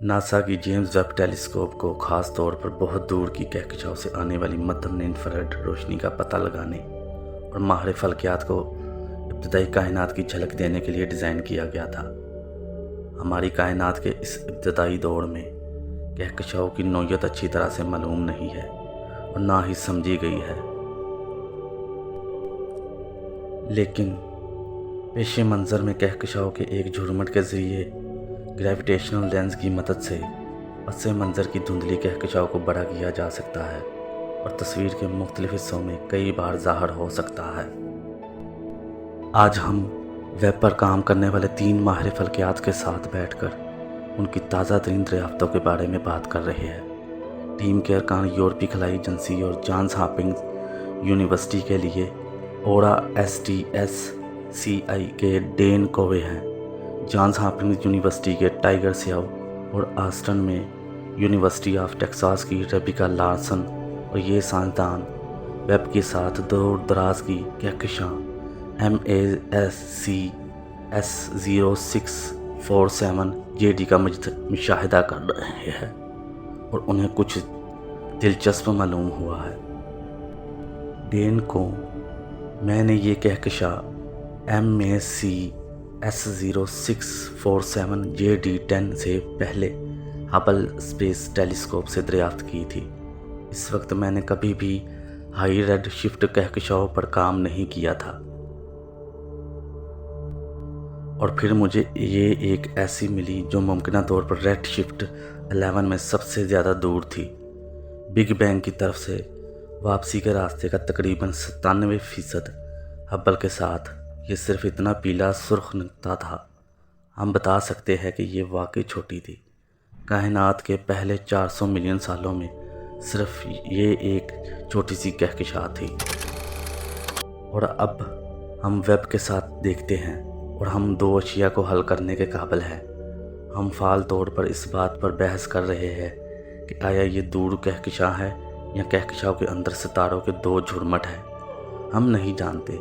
NASA की James Webb telescope को ख़ास तौर पर बहुत दूर की कहकशाओं से आने वाली मध्यम इंफ्रारेड रोशनी का पता लगाने और माहिर फल्कियात को इब्तदाई कायनात की झलक देने के लिए डिज़ाइन किया गया था। हमारी कायनात के इस इब्तदाई दौर में कहकशाओं की नौयत अच्छी तरह से मालूम नहीं है और ना ही समझी गई है, लेकिन पेश मंज़र में कहकशाओं के एक झुरमुट के ज़रिए ग्रेविटेशनल लेंस की मदद से पसे मंज़र की धुंधली कहकशाओं को बड़ा किया जा सकता है और तस्वीर के मुख्तलिफ हिस्सों में कई बार ज़ाहिर हो सकता है। आज हम वेब पर काम करने वाले 3 माहिर फल्कियात के साथ बैठकर उनकी ताज़ा तरीन दरियाफ्तों के बारे में बात कर रहे हैं। टीम के अरकान यूरोपीय खलाई एजेंसी और जॉन्स हॉपकिंस यूनिवर्सिटी के लिए ओरा STSCI के डेन कोवे हैं, जॉन्स हॉपकिंस यूनिवर्सिटी के टाइगर स्याओ और ऑस्टिन में यूनिवर्सिटी ऑफ टेक्सास की रेबिका लार्सन, और ये साइंसदान वेब के साथ दूर दराज की कहकशां MASC S0647 JD का मुशाहिदा कर रहे हैं और उन्हें कुछ दिलचस्प मालूम हुआ है। डेन को मैंने ये कहकशां MASC S0647 JD10 से पहले हबल स्पेस टेलीस्कोप से दरियाफ्त की थी। इस वक्त मैंने कभी भी हाई रेड शिफ्ट कहकशाओं पर काम नहीं किया था और फिर मुझे ये एक ऐसी मिली जो मुमकिन तौर पर रेड शिफ्ट 11 में सबसे ज़्यादा दूर थी। बिग बैंग की तरफ से वापसी के रास्ते का तकरीबन 97% हबल के साथ ये सिर्फ इतना पीला सुर्ख नुक्ता था। हम बता सकते हैं कि ये वाकई छोटी थी। कायनात के पहले 400 मिलियन सालों में सिर्फ ये एक छोटी सी कहकशां थी और अब हम वेब के साथ देखते हैं और हम 2 अशिया को हल करने के काबिल हैं। हम फाल तौर पर इस बात पर बहस कर रहे हैं कि आया ये दूर कहकशां है या कहकशां के अंदर सितारों के 2 झुरमुट हैं। हम नहीं जानते,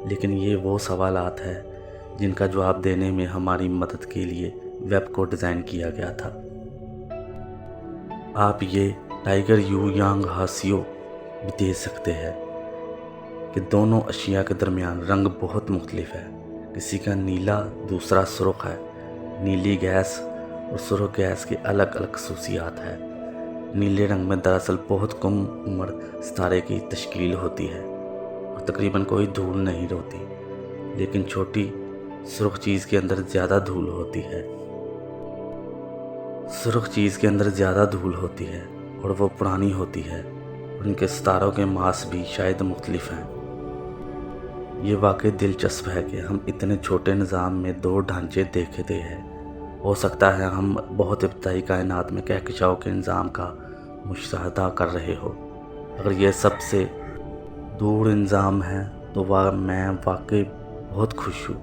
लेकिन ये वो सवालात हैं जिनका जवाब देने में हमारी मदद के लिए वेब को डिज़ाइन किया गया था। आप ये टाइगर यू यांग हासियो भी दे सकते हैं कि दोनों अशिया के दरमियान रंग बहुत मुख्तलिफ है। किसी का नीला, दूसरा सुर्ख है। नीली गैस और सुर्ख गैस की अलग अलग खसूसियात है। नीले रंग में दरअसल बहुत कम उम्र सितारे की तश्कील होती है और तकरीबन कोई धूल नहीं होती, लेकिन छोटी सुर्ख चीज़ के अंदर ज़्यादा धूल होती है। सुर्ख चीज़ के अंदर ज़्यादा धूल होती है और वो पुरानी होती है और उनके सितारों के मास भी शायद मुख्तलिफ हैं। ये वाकई दिलचस्प है कि हम इतने छोटे निज़ाम में 2 ढांचे देखते हैं। हो सकता है हम बहुत इब्तदाई कायनात में कहकशाओं के निज़ाम का मुशाहदा कर रहे हो। अगर ये सबसे दूर इंजाम है तो मैं वाकई बहुत खुश हूँ।